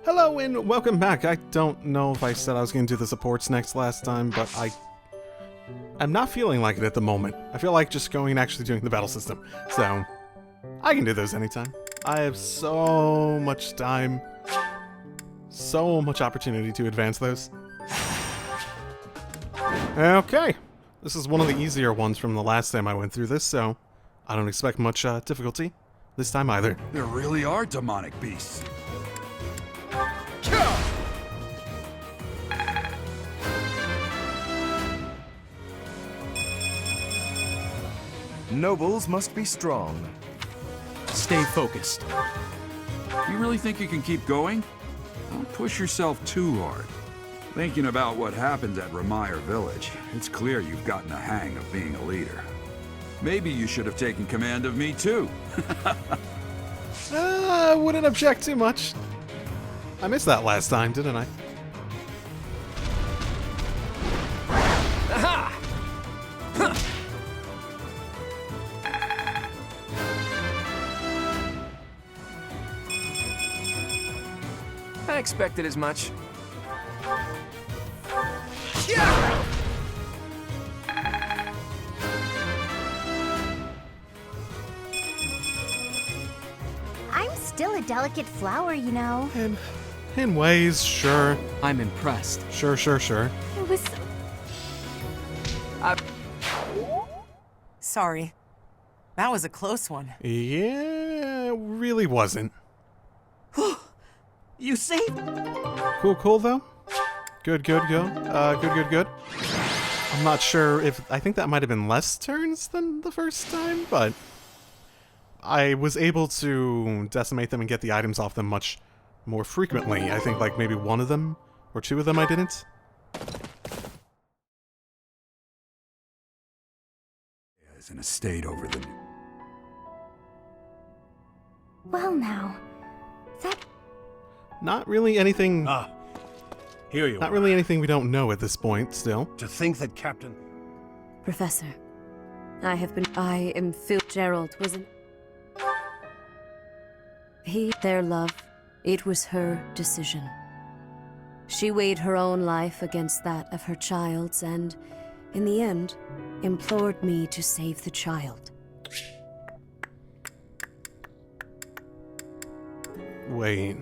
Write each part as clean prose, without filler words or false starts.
Hello and welcome back. I don't know if I said I was going to do the supports next last time, but I'm not feeling like it at the moment. I feel like just going and actually doing the battle system. So, I can do those anytime. I have so much time, so much opportunity to advance those. Okay, this is one of the easier ones from the last time I went through this, so I don't expect much difficulty this time either. There really are demonic beasts. Nobles must be strong. Stay focused. You really think you can keep going? Don't push yourself too hard. Thinking about what happened at Ramire Village, it's clear you've gotten a hang of being a leader. Maybe you should have taken command of me too. I wouldn't object too much. I missed that last time, didn't I? Aha! I expected as much. I'm still a delicate flower, you know. In ways, sure. I'm impressed. Sure. It was... Sorry. That was a close one. Yeah, it really wasn't. You saved... Cool though. Good. Good. I'm not sure if... I think that might have been less turns than the first time, but... I was able to decimate them and get the items off them much more frequently. I think like maybe one of them or two of them I didn't. Is in a state over the... Well now, that... Not really anything... Here you Not are. really anything we don't know at this point, still. To think that Captain... Professor, I am Phil. Gerald was an... Their love, it was her decision. She weighed her own life against that of her child's and, in the end, implored me to save the child. Wait.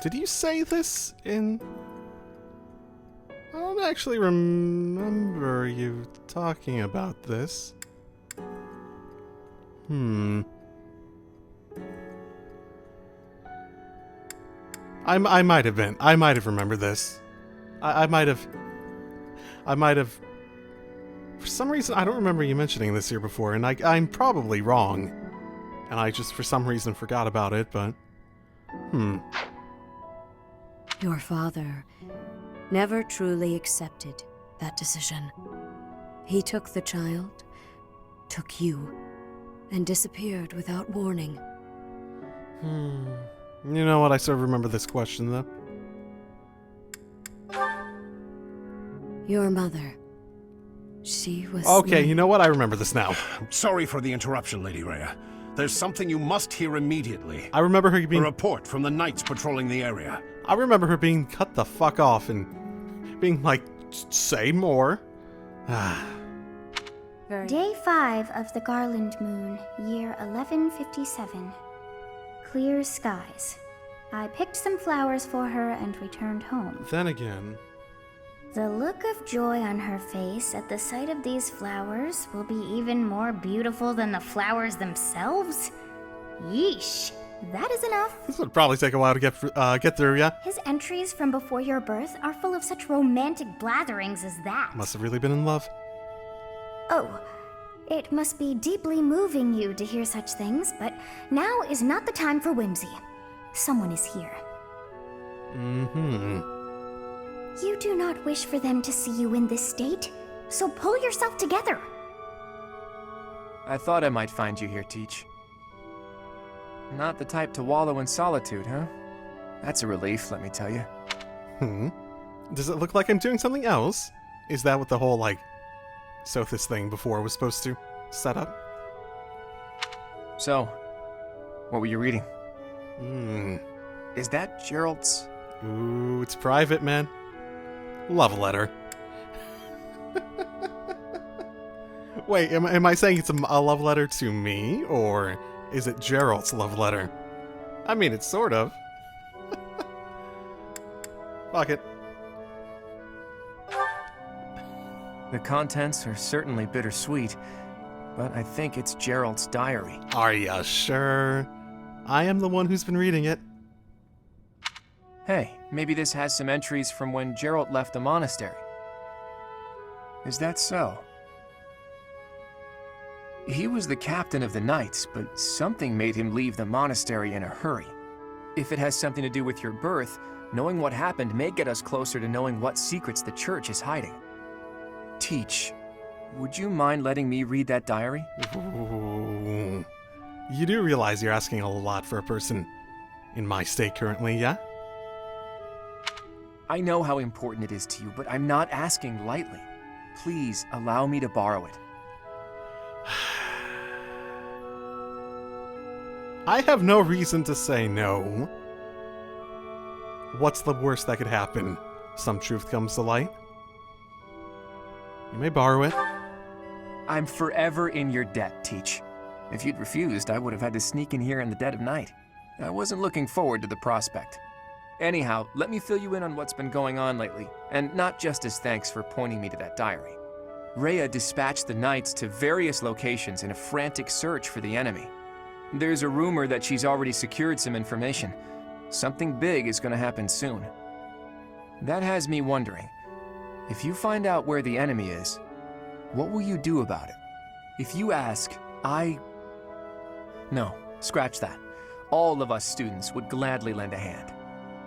Did you say this in... I don't actually remember you talking about this. I might have been. I might have remembered this. I might have... For some reason, I don't remember you mentioning this here before, and I'm probably wrong. And I just, for some reason, forgot about it, but... Your father never truly accepted that decision. He took the child, took you, and disappeared without warning. You know what? I sort of remember this question, though. Your mother. She was... Okay, you know what? I remember this now. Sorry for the interruption, Lady Rhea. There's something you must hear immediately. I remember her being... A report from the knights patrolling the area. I remember her being cut the fuck off and being like, say more. Day 5 of the Garland Moon, year 1157. Clear skies. I picked some flowers for her and returned home. Then again... The look of joy on her face at the sight of these flowers will be even more beautiful than the flowers themselves. Yeesh, that is enough. This would probably take a while to get through, yeah? His entries from before your birth are full of such romantic blatherings as that. Must have really been in love. Oh, it must be deeply moving you to hear such things, but now is not the time for whimsy. Someone is here. You do not wish for them to see you in this state, so pull yourself together. I thought I might find you here, Teach. Not the type to wallow in solitude, huh? That's a relief, let me tell you. Does it look like I'm doing something else? Is that what the whole, like, Sothis thing before was supposed to setup. So, what were you reading? Hmm. Is that Gerald's? Ooh, it's private, man. Love letter. Wait, am I saying it's a love letter to me, or is it Gerald's love letter? I mean, it's sort of. Fuck it. The contents are certainly bittersweet, but I think it's Gerald's diary. Are ya sure? I am the one who's been reading it. Hey, maybe this has some entries from when Gerald left the monastery. Is that so? He was the captain of the knights, but something made him leave the monastery in a hurry. If it has something to do with your birth, knowing what happened may get us closer to knowing what secrets the church is hiding. Teach, would you mind letting me read that diary? Ooh. You do realize you're asking a lot for a person in my state currently, yeah? I know how important it is to you, but I'm not asking lightly. Please allow me to borrow it. I have no reason to say no. What's the worst that could happen? Some truth comes to light. You may borrow it. I'm forever in your debt, Teach. If you'd refused, I would have had to sneak in here in the dead of night. I wasn't looking forward to the prospect. Anyhow, let me fill you in on what's been going on lately, and not just as thanks for pointing me to that diary. Rhea dispatched the knights to various locations in a frantic search for the enemy. There's a rumor that she's already secured some information. Something big is going to happen soon. That has me wondering, if you find out where the enemy is, what will you do about it? If you ask, No, scratch that. All of us students would gladly lend a hand,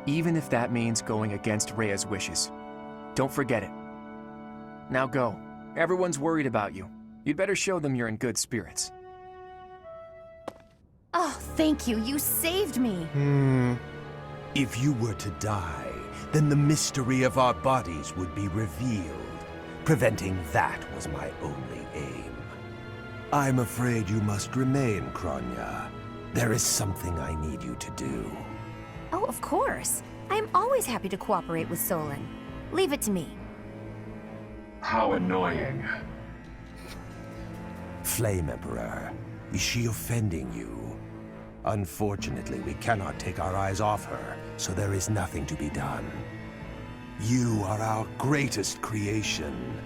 even if that means going against Rhea's wishes. Don't forget it. Now go. Everyone's worried about you. You'd better show them you're in good spirits. Oh, thank you. You saved me. If you were to die, then the mystery of our bodies would be revealed. Preventing that was my only aim. I'm afraid you must remain, Kronya. There is something I need you to do. Oh, of course. I am always happy to cooperate with Solon. Leave it to me. How annoying. Flame Emperor, is she offending you? Unfortunately, we cannot take our eyes off her, so there is nothing to be done. You are our greatest creation.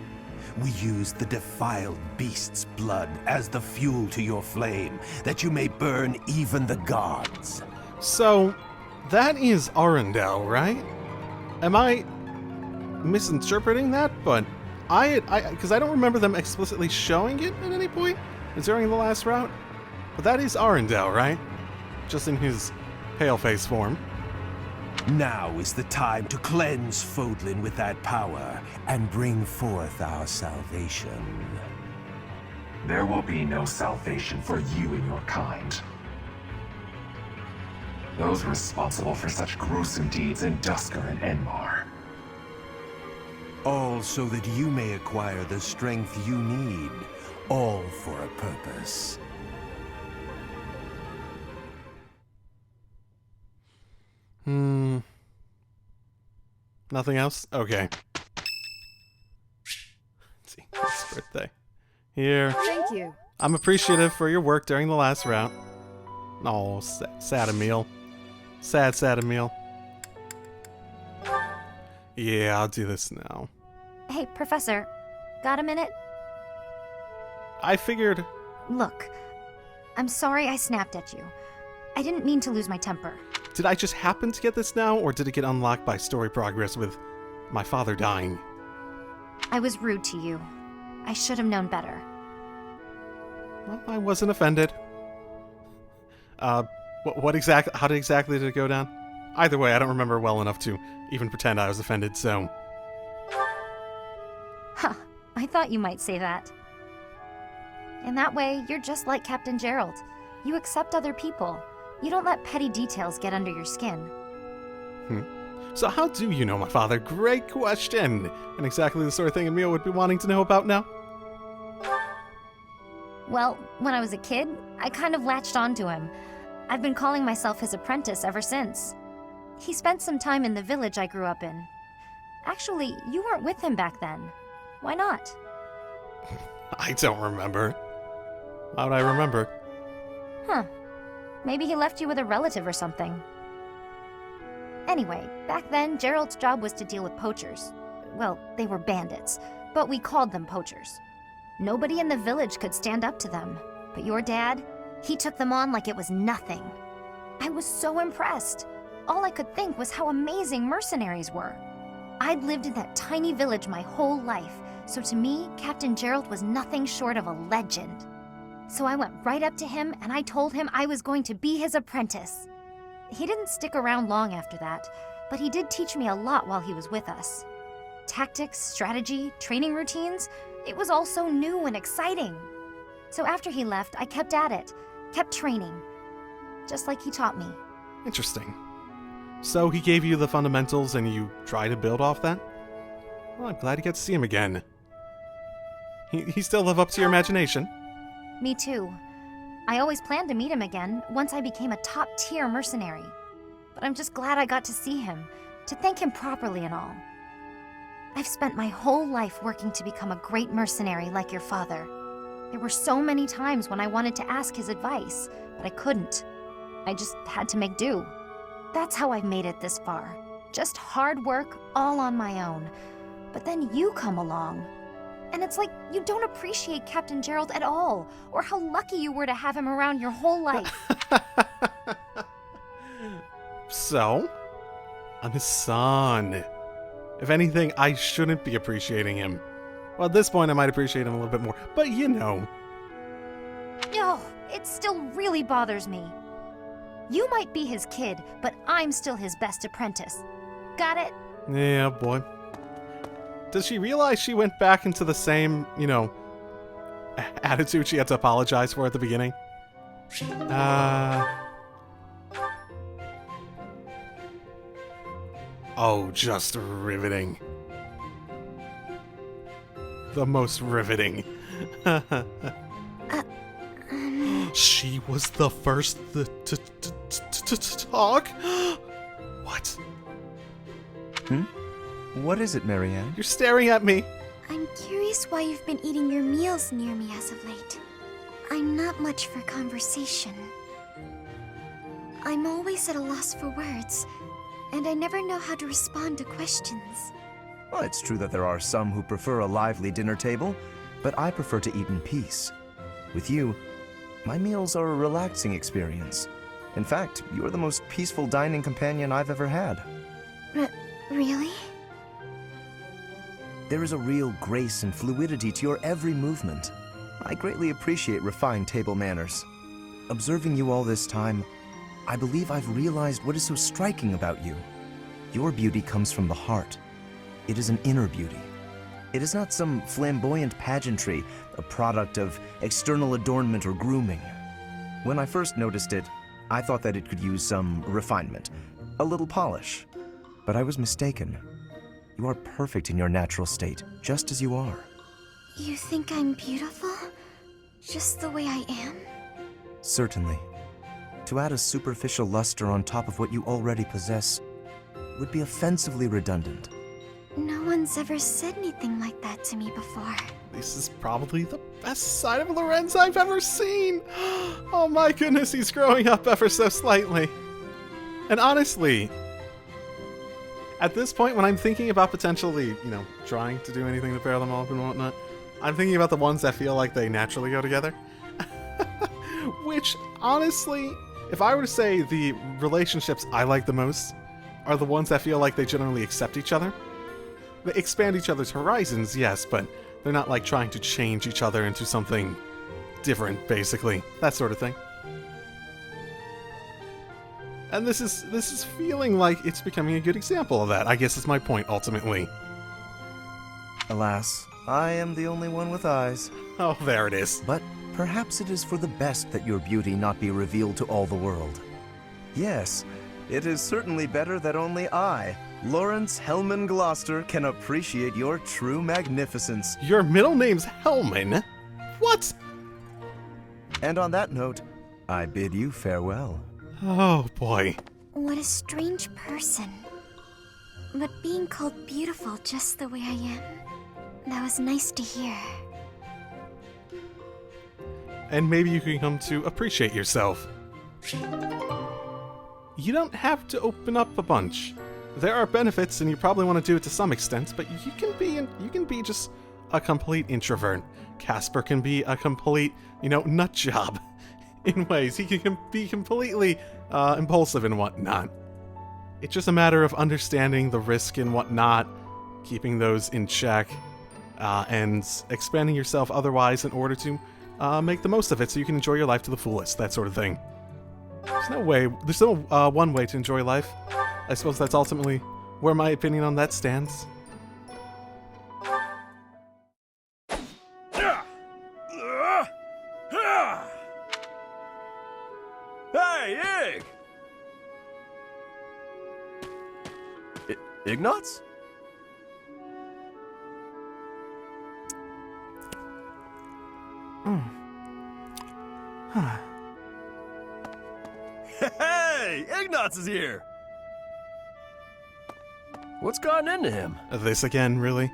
We use the defiled beast's blood as the fuel to your flame, that you may burn even the gods. So, that is Arundel, right? Am I misinterpreting that? But because I don't remember them explicitly showing it at any point during the last route. But that is Arundel, right? Just in his pale-face form. Now is the time to cleanse Fodlan with that power and bring forth our salvation. There will be no salvation for you and your kind. Those responsible for such gruesome deeds in Dusker and Enmar. All so that you may acquire the strength you need, all for a purpose. Nothing else? Okay. Let's see. It's birthday. Here. Thank you. I'm appreciative for your work during the last route. Oh, sad Emil. Sad Emil. Yeah, I'll do this now. Hey, Professor. Got a minute? I figured... Look, I'm sorry I snapped at you. I didn't mean to lose my temper. Did I just happen to get this now, or did it get unlocked by story progress with my father dying? I was rude to you. I should have known better. Well, I wasn't offended. How exactly did it go down? Either way, I don't remember well enough to even pretend I was offended, so... Huh, I thought you might say that. In that way, you're just like Captain Gerald. You accept other people. You don't let petty details get under your skin. So how do you know my father? Great question! And exactly the sort of thing Emil would be wanting to know about now? Well, when I was a kid, I kind of latched onto him. I've been calling myself his apprentice ever since. He spent some time in the village I grew up in. Actually, you weren't with him back then. Why not? I don't remember. Why would I remember? Huh. Maybe he left you with a relative or something. Anyway, back then, Gerald's job was to deal with poachers. Well, they were bandits, but we called them poachers. Nobody in the village could stand up to them. But your dad, he took them on like it was nothing. I was so impressed. All I could think was how amazing mercenaries were. I'd lived in that tiny village my whole life, so to me, Captain Gerald was nothing short of a legend. So I went right up to him and I told him I was going to be his apprentice. He didn't stick around long after that, but he did teach me a lot while he was with us. Tactics, strategy, training routines, it was all so new and exciting. So after he left, I kept at it, kept training, just like he taught me. Interesting. So he gave you the fundamentals and you try to build off that? Well, I'm glad you got to see him again. He still live up to your imagination? Me too. I always planned to meet him again once I became a top-tier mercenary. But I'm just glad I got to see him, to thank him properly and all. I've spent my whole life working to become a great mercenary like your father. There were so many times when I wanted to ask his advice, but I couldn't. I just had to make do. That's how I've made it this far. Just hard work, all on my own. But then you come along. And it's like you don't appreciate Captain Gerald at all, or how lucky you were to have him around your whole life. So, I'm his son. If anything, I shouldn't be appreciating him. Well, at this point, I might appreciate him a little bit more, but you know. Oh, it still really bothers me. You might be his kid, but I'm still his best apprentice. Got it? Yeah, boy. Does she realize she went back into the same, attitude she had to apologize for at the beginning? Oh, just riveting. The most riveting. She was the first to talk? What? What is it, Marianne? You're staring at me. I'm curious why you've been eating your meals near me as of late. I'm not much for conversation. I'm always at a loss for words, and I never know how to respond to questions. Well, it's true that there are some who prefer a lively dinner table, but I prefer to eat in peace. With you, my meals are a relaxing experience. In fact, you're the most peaceful dining companion I've ever had. Really? There is a real grace and fluidity to your every movement. I greatly appreciate refined table manners. Observing you all this time, I believe I've realized what is so striking about you. Your beauty comes from the heart. It is an inner beauty. It is not some flamboyant pageantry, a product of external adornment or grooming. When I first noticed it, I thought that it could use some refinement, a little polish. But I was mistaken. You are perfect in your natural state, just as you are. You think I'm beautiful? Just the way I am? Certainly. To add a superficial luster on top of what you already possess would be offensively redundant. No one's ever said anything like that to me before. This is probably the best side of Lorenz I've ever seen. Oh my goodness, he's growing up ever so slightly. And honestly, at this point, when I'm thinking about potentially, trying to do anything to pair them up and whatnot, I'm thinking about the ones that feel like they naturally go together. Which, honestly, if I were to say the relationships I like the most are the ones that feel like they generally accept each other. They expand each other's horizons, yes, but they're not like trying to change each other into something different, basically. That sort of thing. And this is feeling like it's becoming a good example of that. I guess is my point, ultimately. Alas, I am the only one with eyes. Oh, there it is. But perhaps it is for the best that your beauty not be revealed to all the world. Yes, it is certainly better that only I, Lawrence Hellman Gloucester, can appreciate your true magnificence. Your middle name's Hellman? What? And on that note, I bid you farewell. Oh boy. What a strange person. But being called beautiful just the way I am, that was nice to hear. And maybe you can come to appreciate yourself. You don't have to open up a bunch. There are benefits, and you probably want to do it to some extent, but you can be just a complete introvert. Casper can be a complete, nut job in ways. He can be completely impulsive and whatnot. It's just a matter of understanding the risk and whatnot, keeping those in check, and expanding yourself otherwise in order to make the most of it so you can enjoy your life to the fullest, that sort of thing. There's no one way to enjoy life. I suppose that's ultimately where my opinion on that stands. Hey, Ignatz? Hey, Ignatz is here! What's gotten into him? This again, really?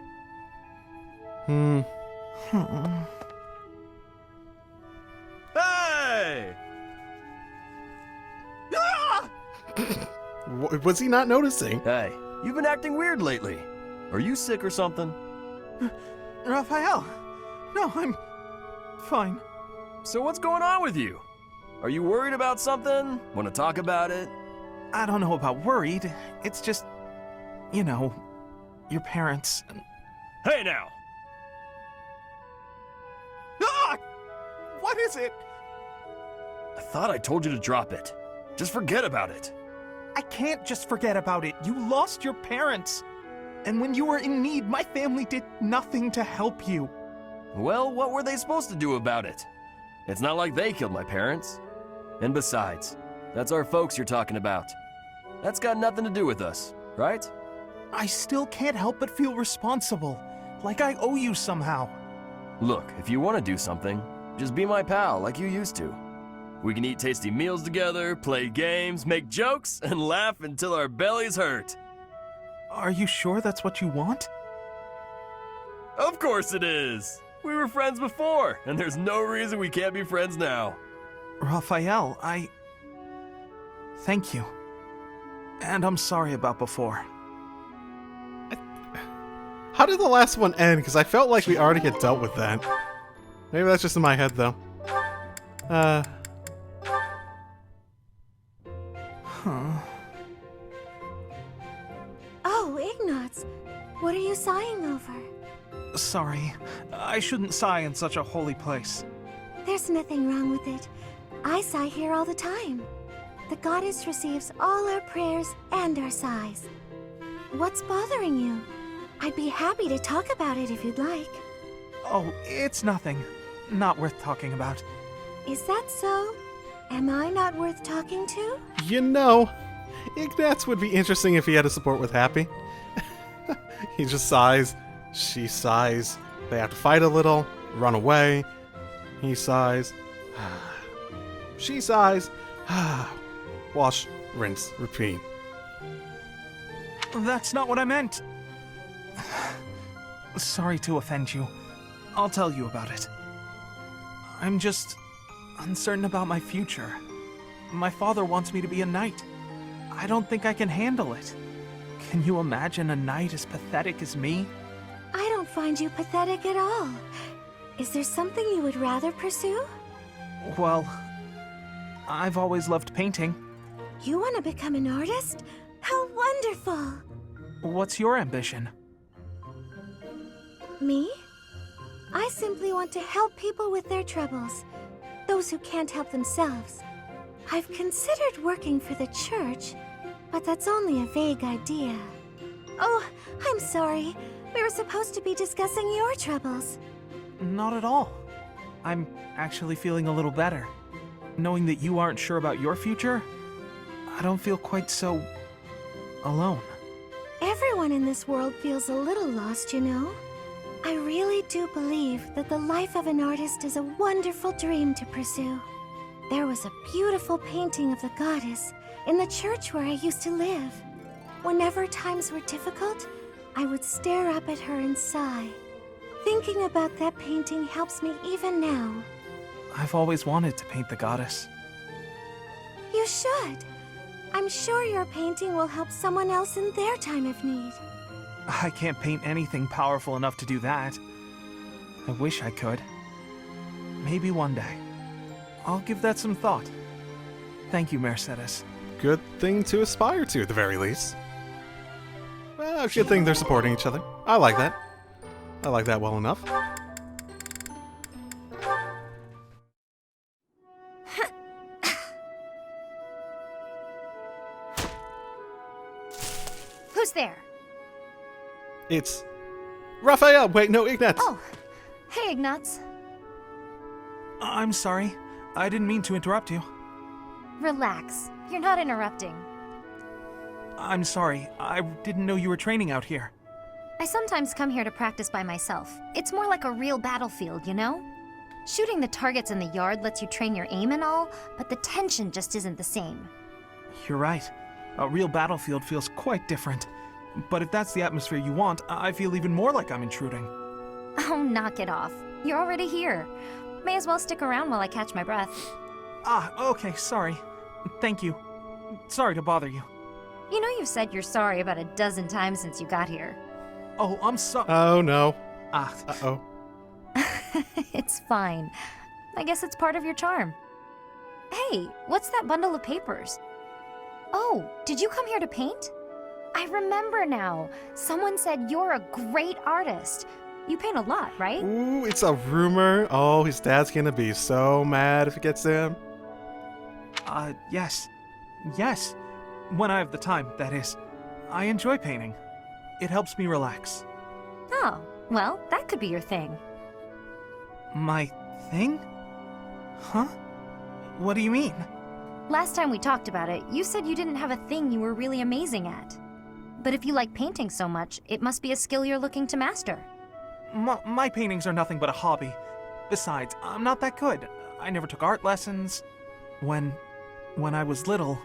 Hey! Was he not noticing? Hey, you've been acting weird lately. Are you sick or something? Raphael! No, I'm fine. So what's going on with you? Are you worried about something? Want to talk about it? I don't know about worried. It's just, your parents. Hey now! Ah! What is it? I thought I told you to drop it. Just forget about it. I can't just forget about it. You lost your parents. And when you were in need, my family did nothing to help you. Well, what were they supposed to do about it? It's not like they killed my parents. And besides, that's our folks you're talking about. That's got nothing to do with us, right? I still can't help but feel responsible. Like I owe you somehow. Look, if you want to do something, just be my pal like you used to. We can eat tasty meals together, play games, make jokes, and laugh until our bellies hurt. Are you sure that's what you want? Of course it is! We were friends before, and there's no reason we can't be friends now. Raphael, thank you. And I'm sorry about before. How did the last one end? Because I felt like we already had dealt with that. Maybe that's just in my head, though. Oh, Ignatz, what are you sighing over? Sorry, I shouldn't sigh in such a holy place. There's nothing wrong with it. I sigh here all the time. The goddess receives all our prayers and our sighs. What's bothering you? I'd be happy to talk about it if you'd like. Oh, it's nothing. Not worth talking about. Is that so? Am I not worth talking to? Ignatz would be interesting if he had a support with Happy. He just sighs. She sighs. They have to fight a little, run away. He sighs. She sighs. Wash, rinse, repeat. That's not what I meant. Sorry to offend you. I'll tell you about it. I'm just uncertain about my future. My father wants me to be a knight. I don't think I can handle it. Can you imagine a knight as pathetic as me? I don't find you pathetic at all. Is there something you would rather pursue? Well, I've always loved painting. You want to become an artist? How wonderful! What's your ambition? Me? I simply want to help people with their troubles. Those who can't help themselves. I've considered working for the church, but that's only a vague idea. Oh, I'm sorry. We were supposed to be discussing your troubles. Not at all. I'm actually feeling a little better. Knowing that you aren't sure about your future, I don't feel quite so alone. Everyone in this world feels a little lost, you know. I really do believe that the life of an artist is a wonderful dream to pursue. There was a beautiful painting of the goddess in the church where I used to live. Whenever times were difficult, I would stare up at her and sigh. Thinking about that painting helps me even now. I've always wanted to paint the goddess. You should. I'm sure your painting will help someone else in their time of need. I can't paint anything powerful enough to do that. I wish I could. Maybe one day. I'll give that some thought. Thank you, Mercedes. Good thing to aspire to, at the very least. Well, good thing they're supporting each other. I like that. I like that well enough. Who's there? It's Raphael. Wait, no, Ignatz. Oh, hey, Ignatz. I'm sorry. I didn't mean to interrupt you. Relax. You're not interrupting. I'm sorry. I didn't know you were training out here. I sometimes come here to practice by myself. It's more like a real battlefield, you know? Shooting the targets in the yard lets you train your aim and all, but the tension just isn't the same. You're right. A real battlefield feels quite different. But if that's the atmosphere you want, I feel even more like I'm intruding. Oh, knock it off. You're already here. May as well stick around while I catch my breath. Ah, okay, sorry. Thank you. Sorry to bother you. You know you've said you're sorry about a dozen times since you got here. Oh, I'm sorry. Oh, no. Ah. Uh-oh. It's fine. I guess it's part of your charm. Hey, what's that bundle of papers? Oh, did you come here to paint? I remember now. Someone said you're a great artist. You paint a lot, right? Ooh, it's a rumor. Oh, his dad's gonna be so mad if it gets to him. Yes. Yes. When I have the time, that is. I enjoy painting. It helps me relax. Oh, well, that could be your thing. My thing? Huh? What do you mean? Last time we talked about it, you said you didn't have a thing you were really amazing at. But if you like painting so much, it must be a skill you're looking to master. My paintings are nothing but a hobby. Besides, I'm not that good. I never took art lessons. When I was little,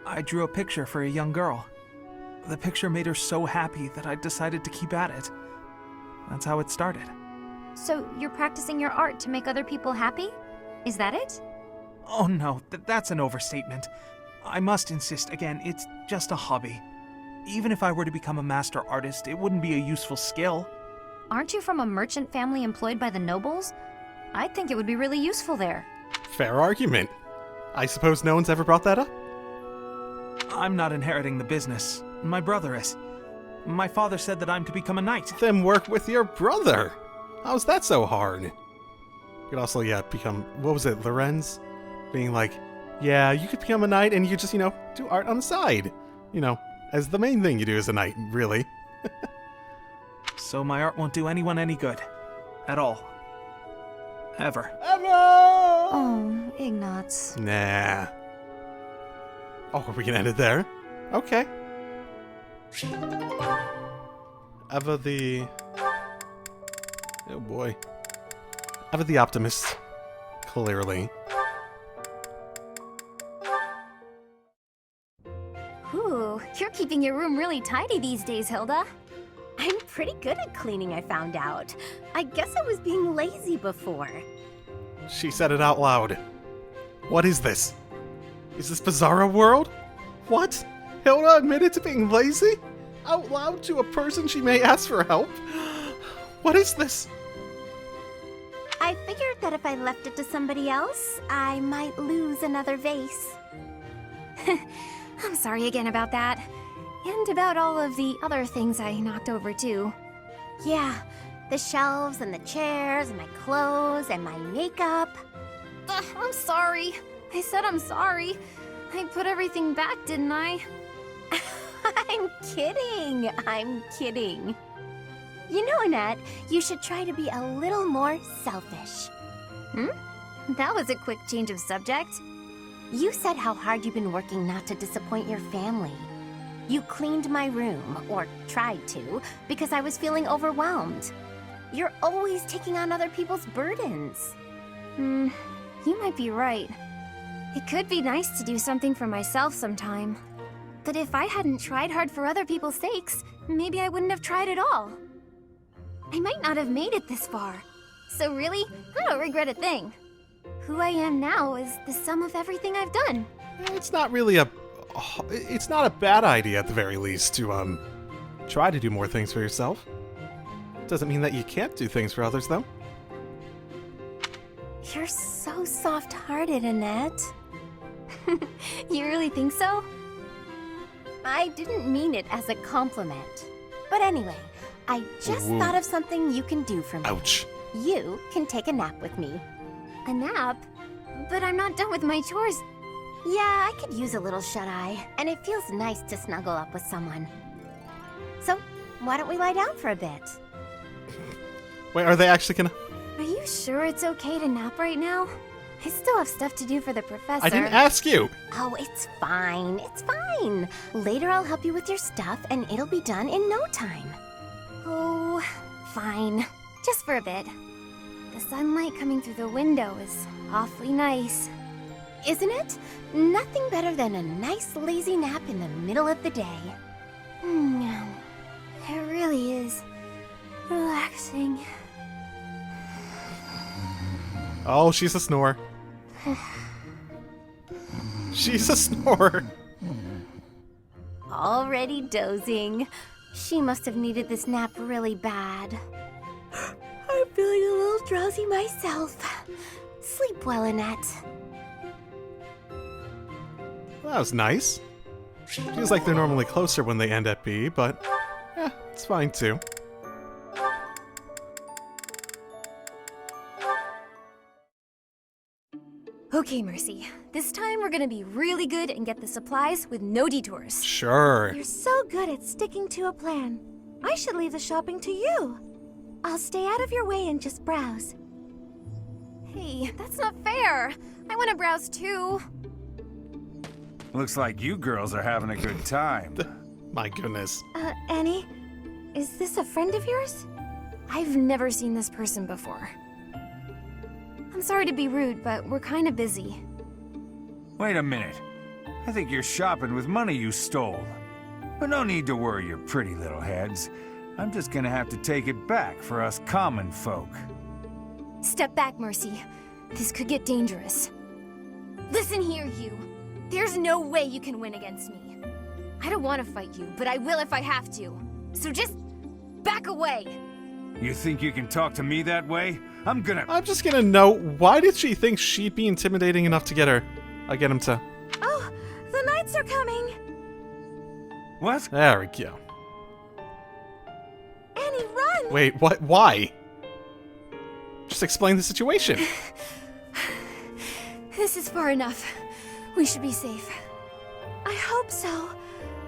I drew a picture for a young girl. The picture made her so happy that I decided to keep at it. That's how it started. So you're practicing your art to make other people happy? Is that it? Oh no, that's an overstatement. I must insist again, it's just a hobby. Even if I were to become a master artist, it wouldn't be a useful skill. Aren't you from a merchant family employed by the nobles? I think it would be really useful there. Fair argument. I suppose no one's ever brought that up? I'm not inheriting the business. My brother is. My father said that I'm to become a knight. Then work with your brother. How's that so hard? You could also, become, what was it, Lorenz? Being like, yeah, you could become a knight and you could just, do art on the side. As the main thing you do as a knight, really. So my art won't do anyone any good. At all. Ever. Oh, Ignatz. Nah. Oh, are we gonna end it there? Okay. Eva the... Oh boy. Eva the Optimist. Clearly. Ooh, you're keeping your room really tidy these days, Hilda. I'm pretty good at cleaning, I found out. I guess I was being lazy before. She said it out loud. What is this? Is this Bizarro World? What? Hilda admitted to being lazy? Out loud to a person she may ask for help? What is this? I figured that if I left it to somebody else, I might lose another vase. I'm sorry again about that. And about all of the other things I knocked over, too. Yeah, the shelves and the chairs and my clothes and my makeup. I'm sorry. I said I'm sorry. I put everything back, didn't I? I'm kidding. I'm kidding. You know, Annette, you should try to be a little more selfish. That was a quick change of subject. You said how hard you've been working not to disappoint your family. You cleaned my room, or tried to, because I was feeling overwhelmed. You're always taking on other people's burdens. You might be right. It could be nice to do something for myself sometime. But if I hadn't tried hard for other people's sakes, maybe I wouldn't have tried at all. I might not have made it this far. So really, I don't regret a thing. Who I am now is the sum of everything I've done. It's not really it's not a bad idea at the very least to, try to do more things for yourself. Doesn't mean that you can't do things for others, though. You're so soft-hearted, Annette. You really think so? I didn't mean it as a compliment. But anyway, I just thought of something you can do for me. Ouch. You can take a nap with me. A nap? But I'm not done with my chores. Yeah, I could use a little shut-eye, and it feels nice to snuggle up with someone. So, why don't we lie down for a bit? Wait, are they actually gonna... Are you sure it's okay to nap right now? I still have stuff to do for the professor. I didn't ask you! Oh, it's fine. It's fine. Later I'll help you with your stuff, and it'll be done in no time. Oh, fine. Just for a bit. The sunlight coming through the window is awfully nice. Isn't it? Nothing better than a nice lazy nap in the middle of the day. It really is relaxing. Oh, she's a snore. She's a snorer. Already dozing. She must have needed this nap really bad. I'm feeling a little drowsy myself. Sleep well, Annette. Well, that was nice. Feels like they're normally closer when they end at B, but it's fine too. Okay, Mercy. This time we're gonna be really good and get the supplies with no detours. Sure. You're so good at sticking to a plan. I should leave the shopping to you. I'll stay out of your way and just browse. Hey, that's not fair. I want to browse too. Looks like you girls are having a good time. My goodness. Annie, is this a friend of yours? I've never seen this person before. I'm sorry to be rude, but we're kind of busy. Wait a minute. I think you're shopping with money you stole. But no need to worry your pretty little heads. I'm just gonna have to take it back for us common folk. Step back, Mercy. This could get dangerous. Listen here, you. There's no way you can win against me. I don't want to fight you, but I will if I have to. So just back away. You think you can talk to me that way? I'm just gonna note, why did she think she'd be intimidating enough to get him to... Oh, the knights are coming! What? There we go. Annie, run! Wait, what? Why? Just explain the situation. This is far enough. We should be safe. I hope so.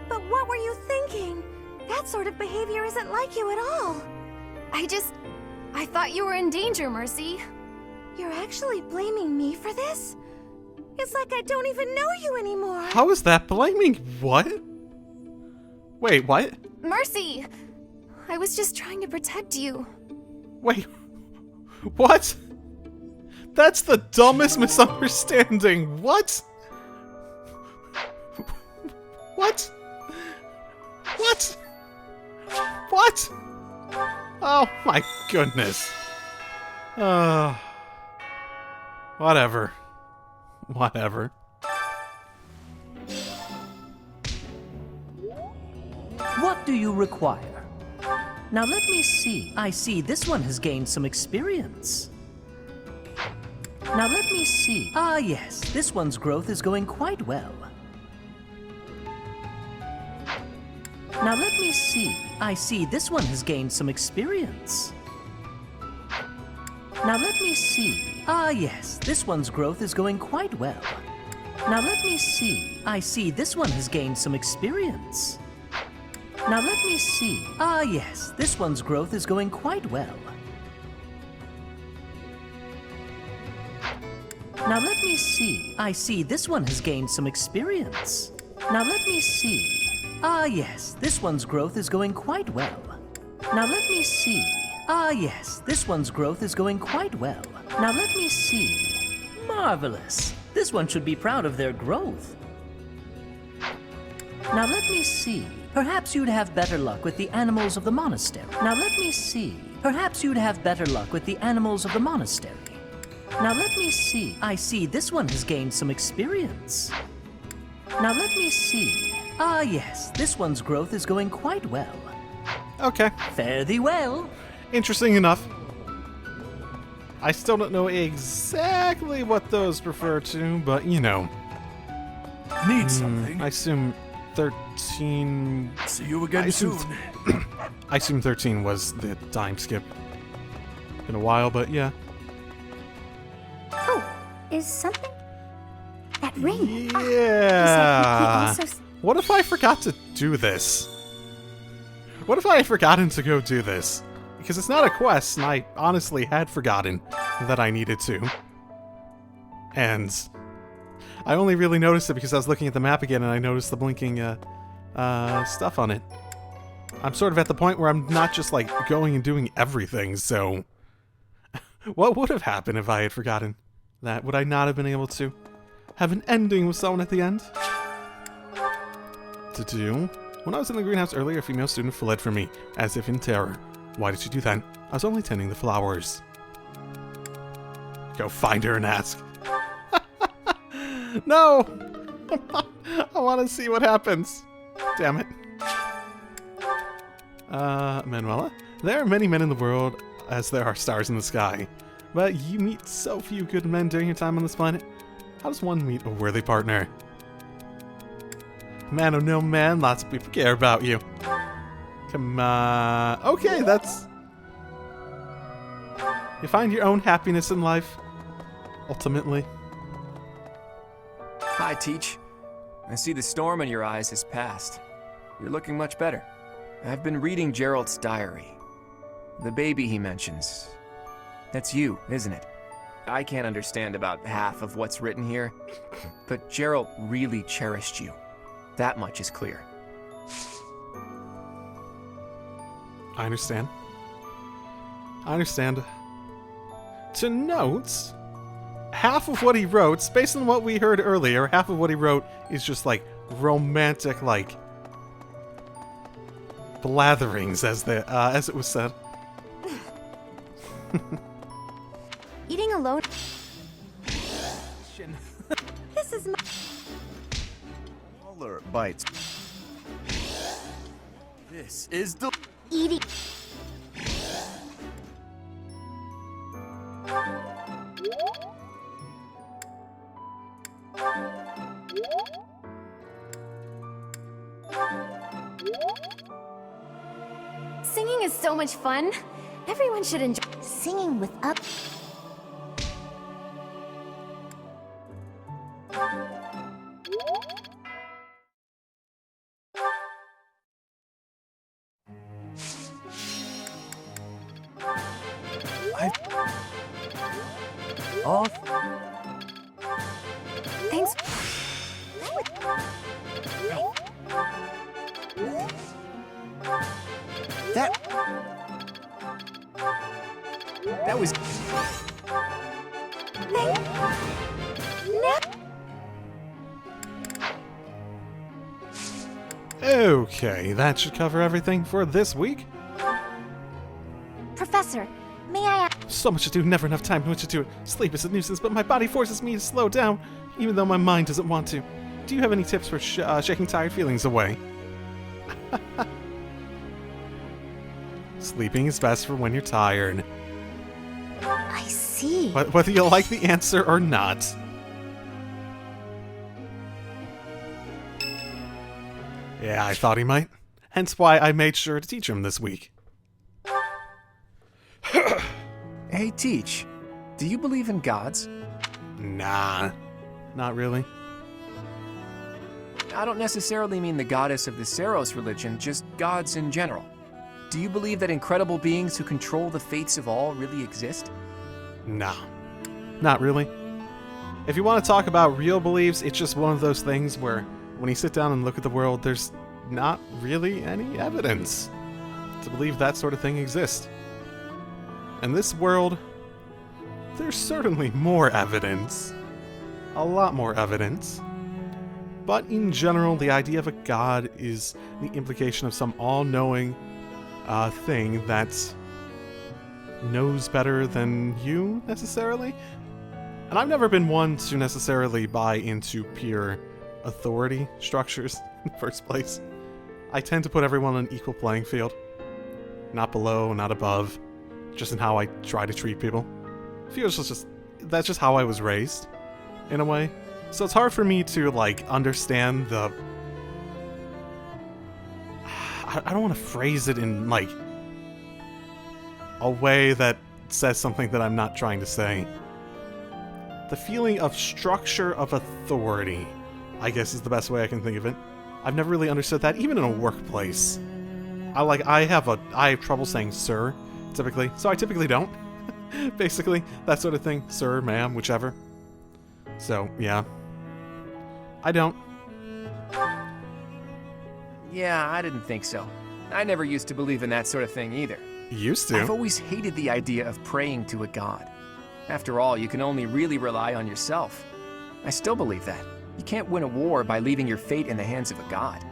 But what were you thinking? That sort of behavior isn't like you at all. I thought you were in danger, Mercy. You're actually blaming me for this? It's like I don't even know you anymore. How is that blaming? What? Wait, what? Mercy! I was just trying to protect you. Wait, what? That's the dumbest misunderstanding. What? What? What? What? Oh my goodness. Whatever. Whatever. What do you require? Now let me see. I see this one has gained some experience. Now let me see. Ah yes, this one's growth is going quite well. Now let me see. I see this one has gained some experience. Now let me see. Ah yes, this one's growth is going quite well. Now let me see. I see this one has gained some experience. Now let me see. Ah yes, this one's growth is going quite well. Now let me see. I see this one has gained some experience. Now let me see. Ah yes, this one's growth is going quite well. Now let me see. Ah, yes, this one's growth is going quite well. Now let me see. Marvelous. This one should be proud of their growth. Now let me see. Perhaps you'd have better luck with the animals of the monastery. Now let me see. Perhaps you'd have better luck with the animals of the monastery. Now let me see. I see this one has gained some experience. Now let me see. Ah, yes, this one's growth is going quite well. Okay. Fare thee well. Interesting enough. I still don't know exactly what those refer to, but you know. Need something? I assume 13... See you again soon. I assume 13 was the time skip. Been a while, but yeah. Oh, is something? That ring. Yeah. Also... What if I forgot to do this? What if I had forgotten to go do this? Because it's not a quest, and I honestly had forgotten that I needed to. And I only really noticed it because I was looking at the map again and I noticed the blinking stuff on it. I'm sort of at the point where I'm not just like going and doing everything, so... What would have happened if I had forgotten that? Would I not have been able to have an ending with someone at the end? To do? When I was in the greenhouse earlier, a female student fled from me, as if in terror. Why did she do that? I was only tending the flowers. Go find her and ask. No! I want to see what happens. Damn it. Manuela? There are many men in the world, as there are stars in the sky. But you meet so few good men during your time on this planet. How does one meet a worthy partner? Man, oh no man, lots of people care about you. Come on. Okay, that's... You find your own happiness in life, ultimately. Hi, Teach. I see the storm in your eyes has passed. You're looking much better. I've been reading Gerald's diary. The baby he mentions. That's you, isn't it? I can't understand about half of what's written here, but Gerald really cherished you. That much is clear. I understand. I understand. To note, half of what he wrote, based on what we heard earlier, half of what he wrote is just like romantic, like blatherings, as it was said. Eating alone. This is my... Smaller bites. This is the... Eating... Singing is so much fun. Everyone should enjoy singing with up. Off. Thanks. That was... Okay, that should cover everything for this week. Professor, may I ask... So much to do, never enough time to do it. Sleep is a nuisance, but my body forces me to slow down, even though my mind doesn't want to. Do you have any tips for shaking tired feelings away? Sleeping is best for when you're tired. I see. Whether you like the answer or not. Yeah, I thought he might. Hence why I made sure to teach him this week. Hey, Teach. Do you believe in gods? Nah, not really. I don't necessarily mean the goddess of the Saros religion, just gods in general. Do you believe that incredible beings who control the fates of all really exist? Nah, not really. If you want to talk about real beliefs, it's just one of those things where when you sit down and look at the world, there's not really any evidence to believe that sort of thing exists. In this world, there's certainly more evidence. A lot more evidence. But in general, the idea of a god is the implication of some all-knowing thing that knows better than you, necessarily. And I've never been one to necessarily buy into pure authority structures in the first place. I tend to put everyone on an equal playing field. Not below, not above. Just in how I try to treat people. That's just how I was raised, in a way. So it's hard for me to, like, understand the... I don't want to phrase it in, like, a way that says something that I'm not trying to say. The feeling of structure of authority, I guess, is the best way I can think of it. I've never really understood that, even in a workplace. I have trouble saying sir, typically, so I typically don't. Basically, that sort of thing. Sir, ma'am, whichever. So, yeah. I don't. Yeah, I didn't think so. I never used to believe in that sort of thing either. Used to? I've always hated the idea of praying to a god. After all, you can only really rely on yourself. I still believe that. You can't win a war by leaving your fate in the hands of a god.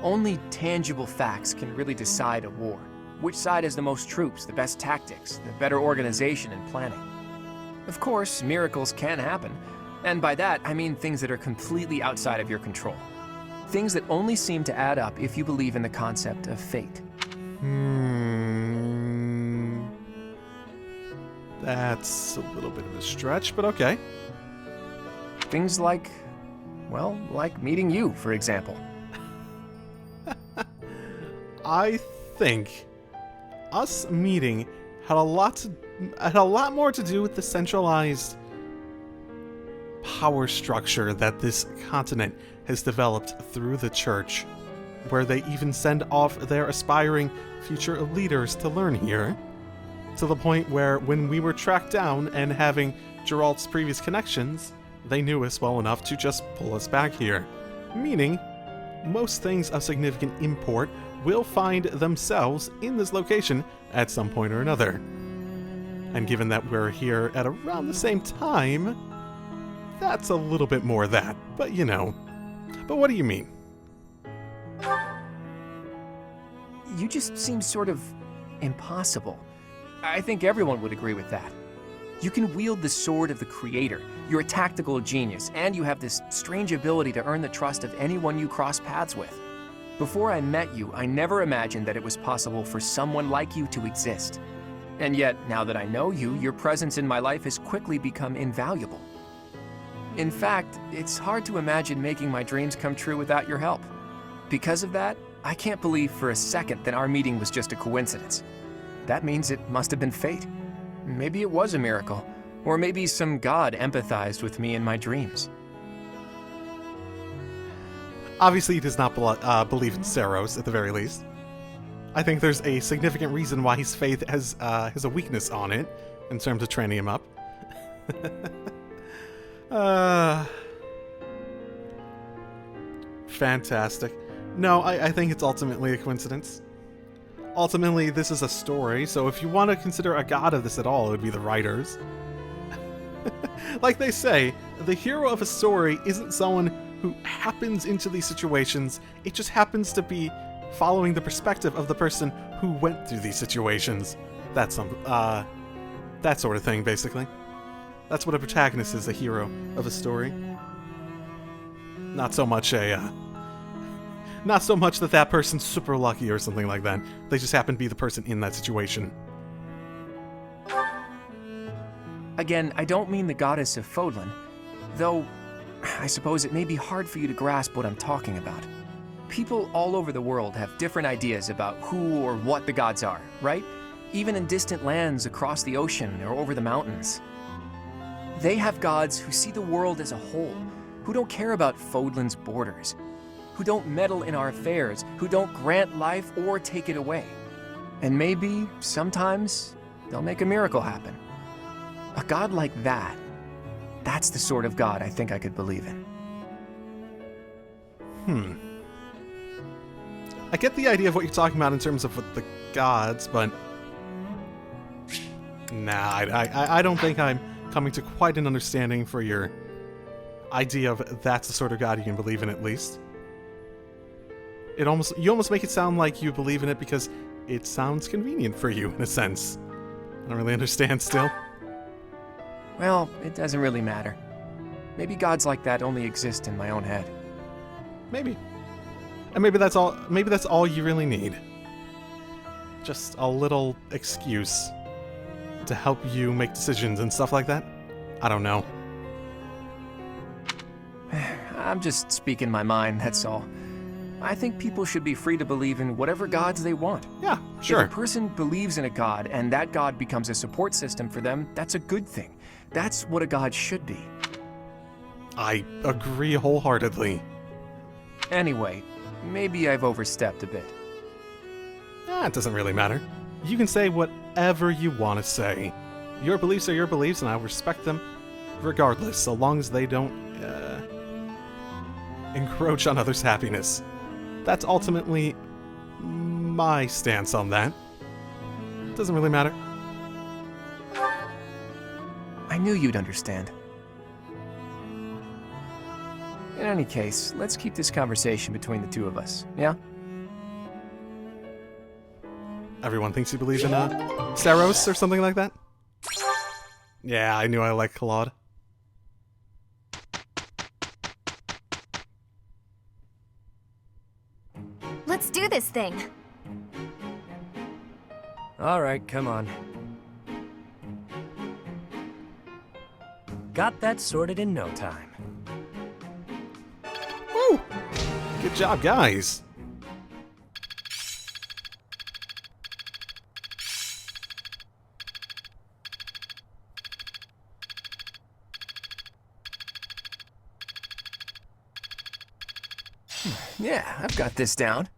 Only tangible facts can really decide a war. Which side has the most troops, the best tactics, the better organization and planning. Of course, miracles can happen, and by that I mean things that are completely outside of your control. Things that only seem to add up if you believe in the concept of fate. That's a little bit of a stretch, but okay. Things like, well, like meeting you, for example. I think us meeting had a lot more to do with the centralized power structure that this continent has developed through the church, where they even send off their aspiring future leaders to learn here, to the point where when we were tracked down and having Geralt's previous connections, they knew us well enough to just pull us back here. Meaning, most things of significant import will find themselves in this location at some point or another. And given that we're here at around the same time, that's a little bit more of that, but you know. But what do you mean? You just seem sort of impossible. I think everyone would agree with that. You can wield the sword of the Creator, you're a tactical genius, and you have this strange ability to earn the trust of anyone you cross paths with. Before I met you, I never imagined that it was possible for someone like you to exist. And yet, now that I know you, your presence in my life has quickly become invaluable. In fact, it's hard to imagine making my dreams come true without your help. Because of that, I can't believe for a second that our meeting was just a coincidence. That means it must have been fate. Maybe it was a miracle, or maybe some god empathized with me in my dreams. Obviously, he does not believe in Saros, at the very least. I think there's a significant reason why his faith has a weakness on it, in terms of training him up. Fantastic. No, I think it's ultimately a coincidence. Ultimately, this is a story, so if you want to consider a god of this at all, it would be the writers. Like they say, the hero of a story isn't someone who happens into these situations, it just happens to be following the perspective of the person who went through these situations. That's that sort of thing, basically. That's what a protagonist is, a hero of a story. Not so much that person's super lucky or something like that. They just happen to be the person in that situation. Again, I don't mean the goddess of Fodlan, though I suppose it may be hard for you to grasp what I'm talking about. People all over the world have different ideas about who or what the gods are, right? Even in distant lands across the ocean or over the mountains. They have gods who see the world as a whole, who don't care about Fodlan's borders, who don't meddle in our affairs, who don't grant life or take it away. And maybe, sometimes, they'll make a miracle happen. A god like that, that's the sort of god I think I could believe in. I get the idea of what you're talking about in terms of the gods, but Nah, I don't think I'm coming to quite an understanding for your idea of that's the sort of God you can believe in, at least. You almost make it sound like you believe in it because it sounds convenient for you, in a sense. I don't really understand still. Well, it doesn't really matter. Maybe gods like that only exist in my own head. Maybe. And maybe that's all you really need. Just a little excuse to help you make decisions and stuff like that. I don't know. I'm just speaking my mind, that's all. I think people should be free to believe in whatever gods they want. Yeah, sure. If a person believes in a god and that god becomes a support system for them, that's a good thing. That's what a god should be. I agree wholeheartedly. Anyway, maybe I've overstepped a bit. It doesn't really matter. You can say whatever you want to say. Your beliefs are your beliefs, and I'll respect them regardless, so long as they don't encroach on others' happiness. That's ultimately my stance on that. Doesn't really matter. I knew you'd understand. In any case, let's keep this conversation between the two of us, yeah? Everyone thinks you believe in Saros or something like that? Yeah, I knew I liked Claude. Let's do this thing. All right, come on. Got that sorted in no time. Woo! Good job, guys. Yeah, I've got this down.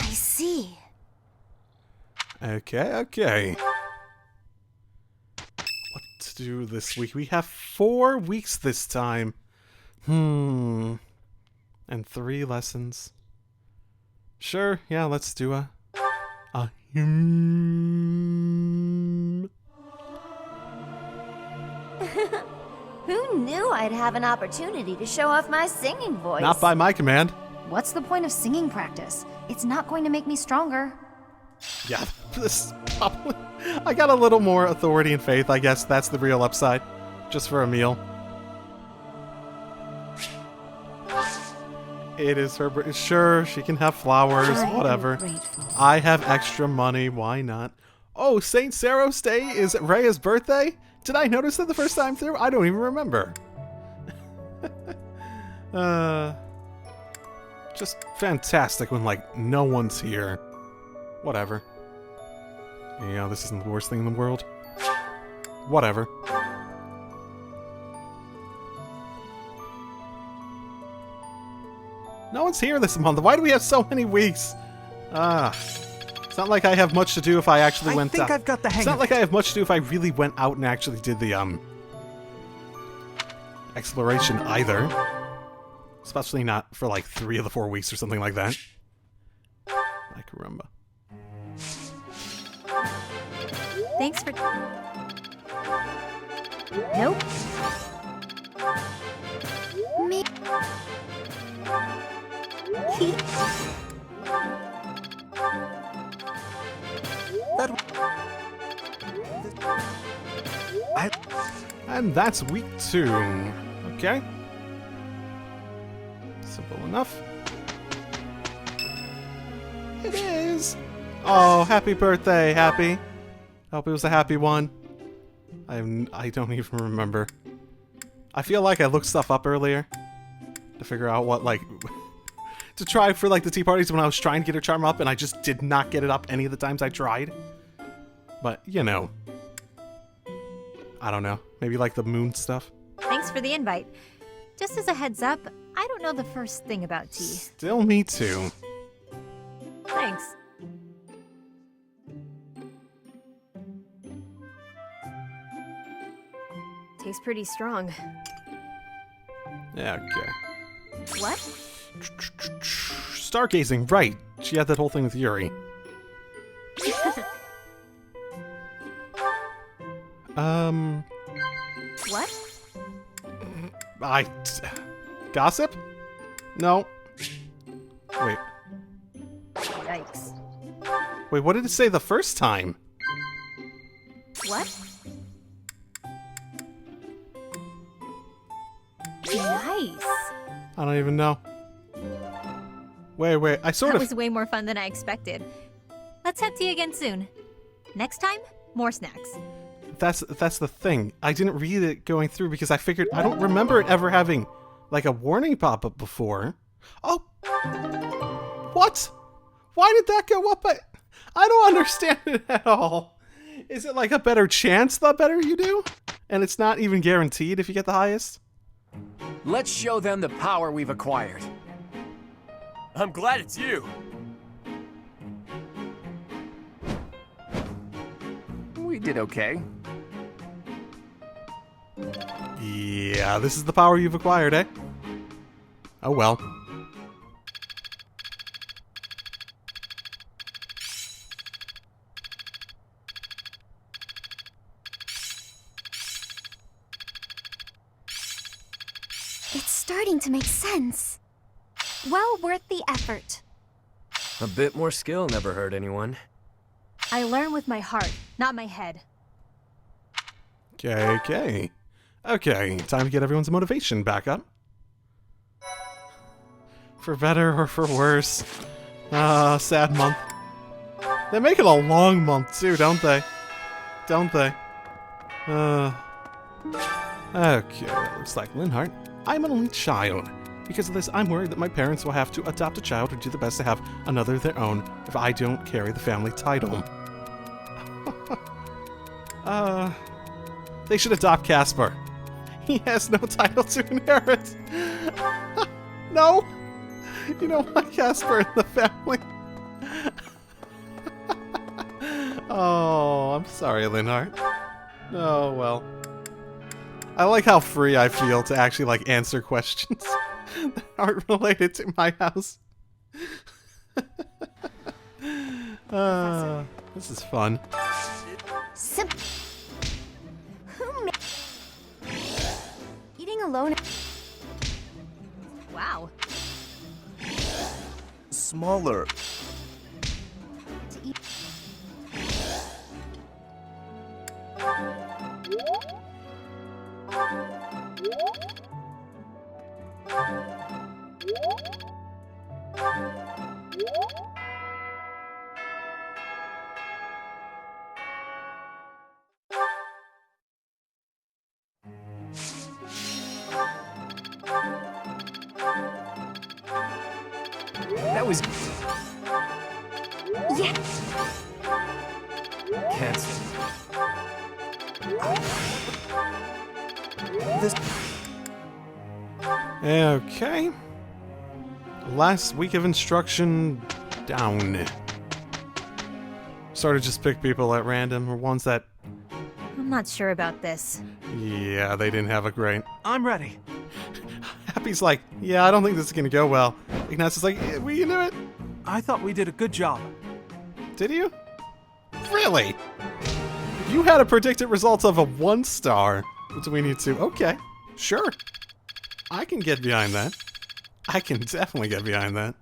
I see. Okay. What to do this week? We have 4 weeks this time. And 3 lessons. Sure, yeah, let's do a Who knew I'd have an opportunity to show off my singing voice? Not by my command. What's the point of singing practice? It's not going to make me stronger. Yeah, this probably... I got a little more authority and faith, I guess. That's the real upside. Just for a meal. It is her... Sure, she can have flowers, whatever. I have extra money, why not? Oh, St. Saros Day is Rhea's birthday? Did I notice that the first time through? I don't even remember. Just fantastic when, like, no one's here. Whatever. You know, this isn't the worst thing in the world. Whatever. No one's here this month. Why do we have so many weeks? It's not like I have much to do if I actually went out. I think I've got the hang of it. It's not like I have much to do if I really went out and actually did the, exploration either. Especially not for like 3 of the 4 weeks or something like that. I can remember. Thanks for... Nope. Me... And that's week 2. Okay. Simple enough. It is. Oh, happy birthday, Happy. I hope it was a happy one. I don't even remember. I feel like I looked stuff up earlier to figure out what, like, to try for, like, the tea parties when I was trying to get her charm up, and I just did not get it up any of the times I tried. But, you know. I don't know. Maybe, like, the moon stuff? Thanks for the invite. Just as a heads up, I don't know the first thing about tea. Still me too. Thanks. Tastes pretty strong. Yeah, okay. What? Stargazing, right. She had that whole thing with Yuri. What? Gossip? No. Wait. Yikes. Wait, what did it say the first time? What? Nice. I don't even know. Wait, I sort That of... was way more fun than I expected. Let's head to you again soon. Next time, more snacks. That's the thing. I didn't read it going through because I figured I don't remember it ever having like a warning pop up before. Oh, what? Why did that go up? I don't understand it at all. Is it like a better chance the better you do, and it's not even guaranteed if you get the highest? Let's show them the power we've acquired. I'm glad it's you. We did okay. Yeah, this is the power you've acquired, eh? Oh well. It's starting to make sense. Well worth the effort. A bit more skill never hurt anyone. I learn with my heart, not my head. Okay. Okay, time to get everyone's motivation back up. For better or for worse. Sad month. They make it a long month too, don't they? Don't they? Okay, that looks like Linhart. I'm an only child. Because of this, I'm worried that my parents will have to adopt a child or do the best to have another of their own if I don't carry the family title. They should adopt Casper. He has no title to inherit. No! You don't want Casper in the family. Oh, I'm sorry, Linhart. Oh, well. I like how free I feel to actually, like, answer questions that aren't related to my house. This is fun. Eating alone. Wow. Smaller. That was... Yeah. Cancel. This... Okay. Last week of instruction down. Sort of just pick people at random, or ones that... I'm not sure about this. Yeah, they didn't have a great... I'm ready. Happy's like, yeah, I don't think this is gonna go well. Ignatz is like, yeah, we can do it. I thought we did a good job. Did you? Really? You had a predicted result of a 1 star between you two. Okay, sure. I can get behind that. I can definitely get behind that.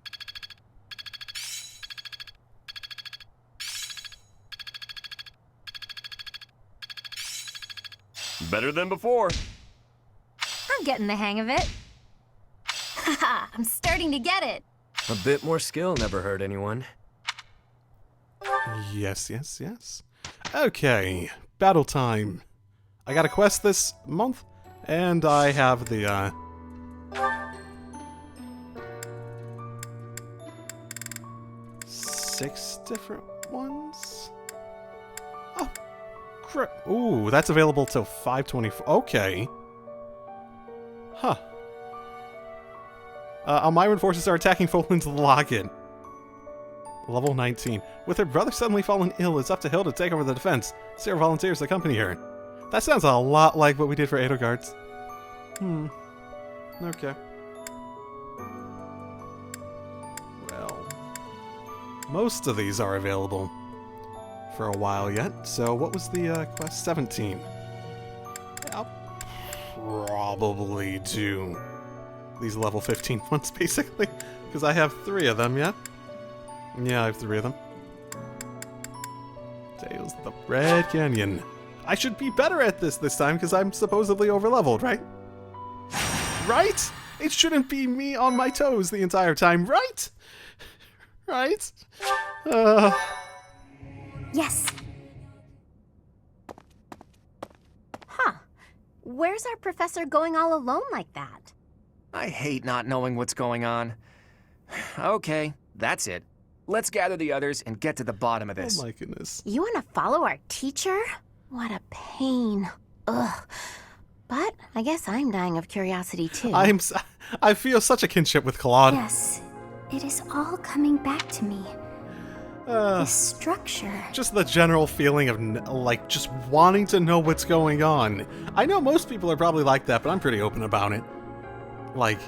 Better than before. I'm getting the hang of it. Haha, I'm starting to get it. A bit more skill never hurt anyone. Yes. Okay, battle time. I got a quest this month, and I have the, 6 different ones? Oh, crap. Ooh, that's available till 5/24. Okay. Huh. Almyran forces are attacking Folden's Locket. Level 19. With her brother suddenly fallen ill, it's up to Hill to take over the defense. Sarah volunteers to accompany her. That sounds a lot like what we did for Edelgard's. Okay. Well, most of these are available for a while yet. So what was the quest? 17. probably do these level 15 ones, basically. Because I have 3 of them, yeah? Yeah, I have 3 of them. Tales of the Red Canyon. I should be better at this time, because I'm supposedly overleveled, right? Right? It shouldn't be me on my toes the entire time, right? Right? Yes. Huh. Where's our professor going all alone like that? I hate not knowing what's going on. Okay, that's it. Let's gather the others and get to the bottom of this. Oh my goodness. You want to follow our teacher? What a pain. Ugh. But I guess I'm dying of curiosity too. I feel such a kinship with Claude. Yes, it is all coming back to me. This structure. Just the general feeling of, like, just wanting to know what's going on. I know most people are probably like that, but I'm pretty open about it. Like,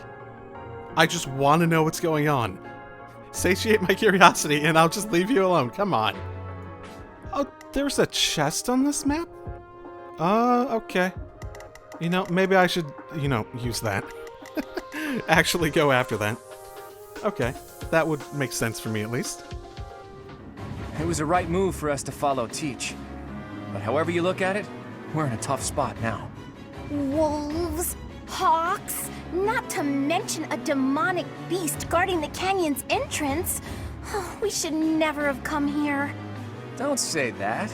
I just want to know what's going on. Satiate my curiosity, and I'll just leave you alone. Come on. Oh, there's a chest on this map? Okay. You know, maybe I should, use that. Actually go after that. Okay. That would make sense for me, at least. It was a right move for us to follow Teach. But however you look at it, we're in a tough spot now. Wolves, hawks, not to mention a demonic beast guarding the canyon's entrance. Oh, we should never have come here. Don't say that.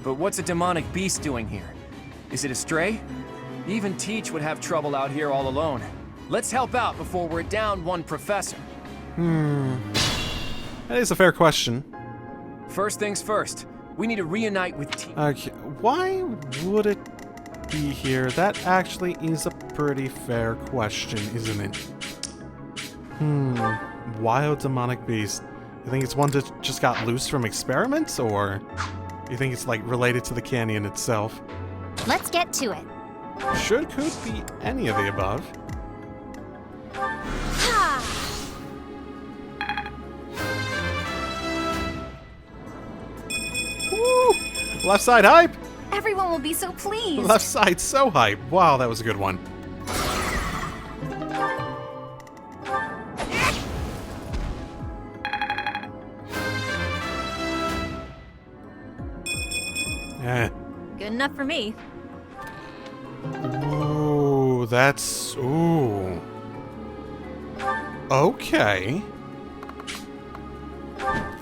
But what's a demonic beast doing here? Is it a stray? Even Teach would have trouble out here all alone. Let's help out before we're down one professor. That is a fair question. First things first, we need to reunite with Teach. Okay, why would it be here? That actually is a pretty fair question, isn't it? Wild demonic beast. You think it's one that just got loose from experiments, or you think it's, like, related to the canyon itself? Let's get to it. Could be any of the above. Woo! Left side hype! Everyone will be so pleased. Left side so hype. Wow, that was a good one. Good enough for me. Ooh, that's... Ooh. Okay.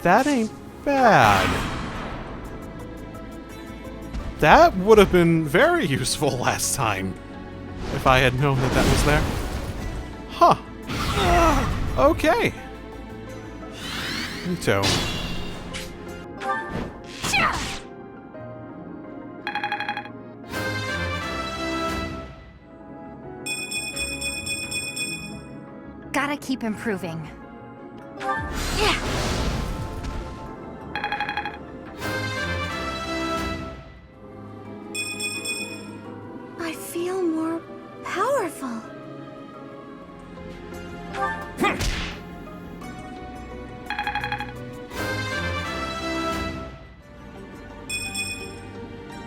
That ain't bad. That would have been very useful last time, if I had known that that was there. Huh. Okay. Me too. Gotta keep improving. I feel more powerful.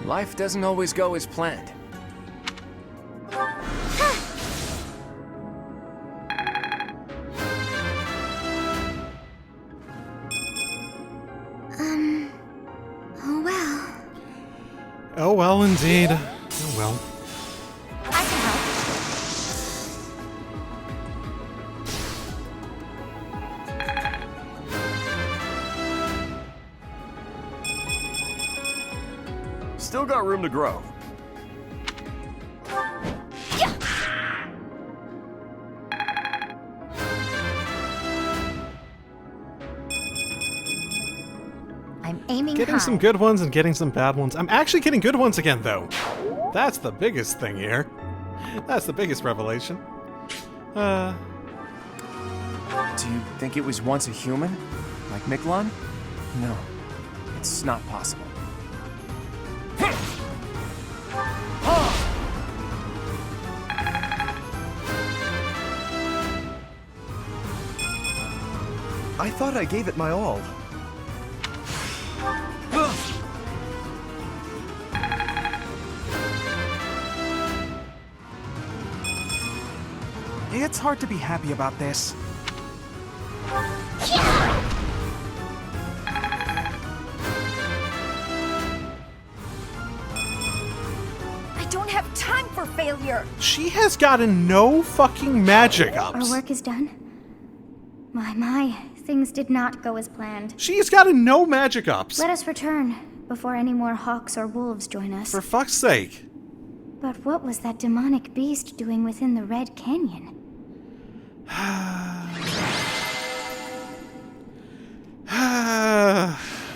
Life doesn't always go as planned. Oh well. Oh well, indeed. Oh well. I can help. Still got room to grow. I'm aiming Getting high. some good ones and getting some bad ones. I'm actually getting good ones again, though. That's the biggest thing here. That's the biggest revelation. Do you think it was once a human? Like Miklon? No. It's not possible. I thought I gave it my all. It's hard to be happy about this. I don't have time for failure. She has gotten no fucking magic ups. Our work is done. My, things did not go as planned. She's gotten no magic ups. Let us return before any more hawks or wolves join us. For fuck's sake. But what was that demonic beast doing within the Red Canyon?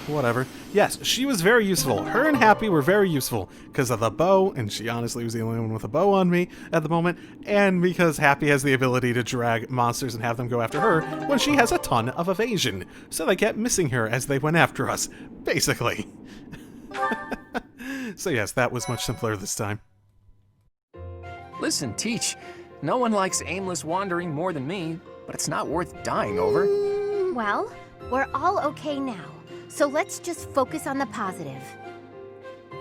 Whatever. Yes, she was very useful. Her and Happy were very useful because of the bow, and she honestly was the only one with a bow on me at the moment, and because Happy has the ability to drag monsters and have them go after her when she has a ton of evasion. So they kept missing her as they went after us, basically. So yes, that was much simpler this time. Listen, Teach, no one likes aimless wandering more than me, but it's not worth dying over. Well, we're all okay now, so let's just focus on the positive.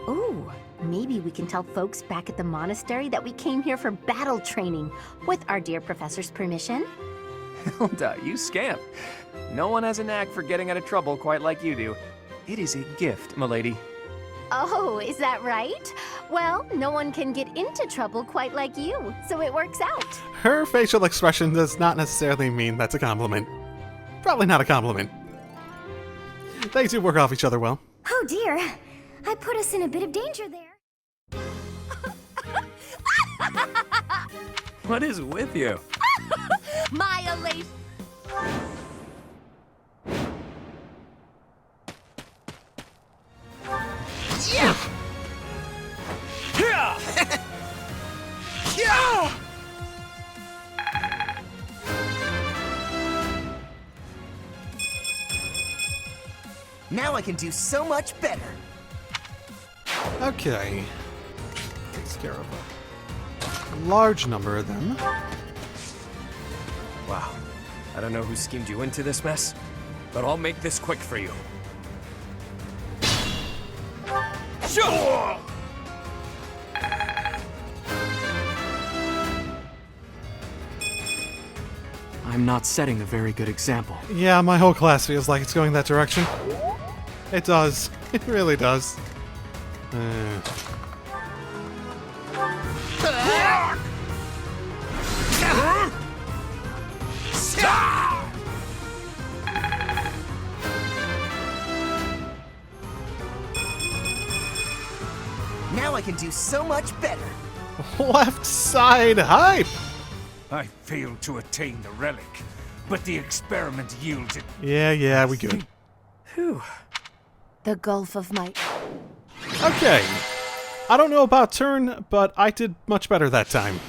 Ooh, maybe we can tell folks back at the monastery that we came here for battle training, with our dear professor's permission. Hilda, you scamp. No one has a knack for getting out of trouble quite like you do. It is a gift, milady. Oh, is that right? Well, no one can get into trouble quite like you, so it works out. Her facial expression does not necessarily mean that's a compliment. Probably not a compliment. They do work off each other well. Oh dear, I put us in a bit of danger there. What is with you? My elation. Yeah! Yeah! Yeah! Now I can do so much better. Okay. Takes care of a large number of them. Wow. I don't know who schemed you into this mess, but I'll make this quick for you. Sure! I'm not setting a very good example. Yeah, my whole class feels like it's going that direction. It does. It really does. Now I can do so much better. Left side hype! I failed to attain the relic, but the experiment yielded. Yeah, we good. Whew. The Gulf of Might. Okay. I don't know about turn, but I did much better that time.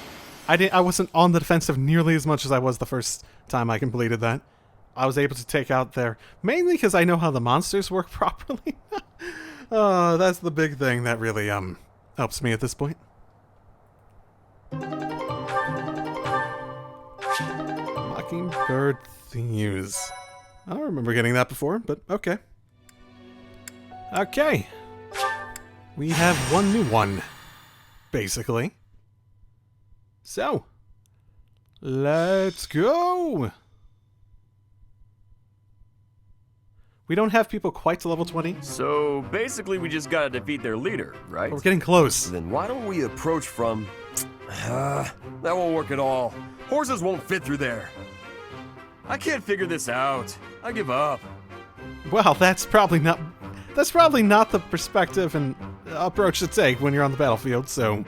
I wasn't on the defensive nearly as much as I was the first time I completed that. I was able to take out their... Mainly because I know how the monsters work properly. That's the big thing that really helps me at this point. Mockingbird Thieves. I don't remember getting that before, but okay. Okay. We have one new one, basically. So, let's go! We don't have people quite to level 20. So, basically we just gotta defeat their leader, right? We're getting close. Then why don't we approach from... that won't work at all. Horses won't fit through there. I can't figure this out. I give up. Well, that's probably not the perspective and approach to take when you're on the battlefield, so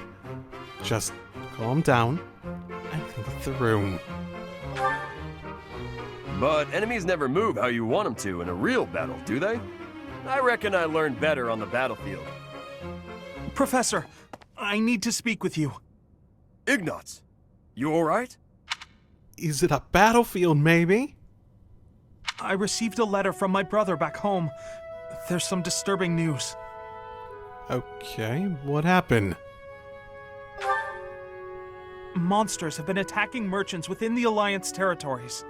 just calm down and think it through. But enemies never move how you want them to in a real battle, do they? I reckon I learned better on the battlefield. Professor, I need to speak with you. Ignatz, you alright? Is it a battlefield, maybe? I received a letter from my brother back home. There's some disturbing news. Okay, what happened? Monsters have been attacking merchants within the Alliance territories.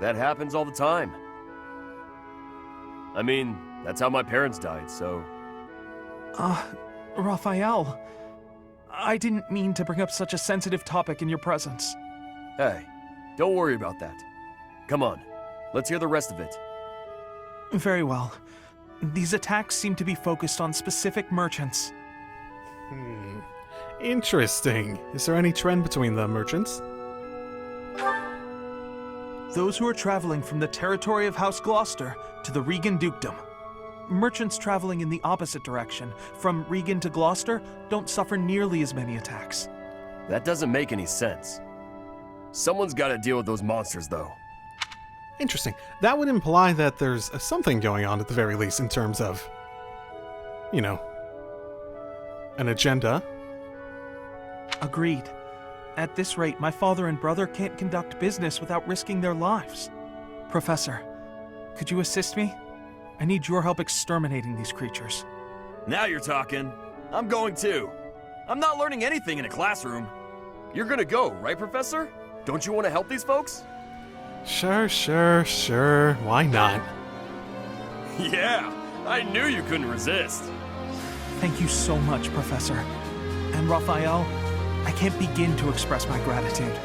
That happens all the time. I mean, that's how my parents died, so... Raphael, I didn't mean to bring up such a sensitive topic in your presence. Hey, don't worry about that. Come on, let's hear the rest of it. Very well. These attacks seem to be focused on specific merchants. Interesting. Is there any trend between the merchants? Those who are traveling from the territory of House Gloucester to the Regan Dukedom. Merchants traveling in the opposite direction, from Regan to Gloucester, don't suffer nearly as many attacks. That doesn't make any sense. Someone's got to deal with those monsters, though. Interesting. That would imply that there's something going on at the very least in terms of, you know, an agenda. Agreed. At this rate, my father and brother can't conduct business without risking their lives. Professor, could you assist me? I need your help exterminating these creatures. Now you're talking. I'm going too. I'm not learning anything in a classroom. You're gonna go, right, Professor? Don't you want to help these folks? Sure. Why not? Yeah, I knew you couldn't resist. Thank you so much, Professor. And Raphael, I can't begin to express my gratitude.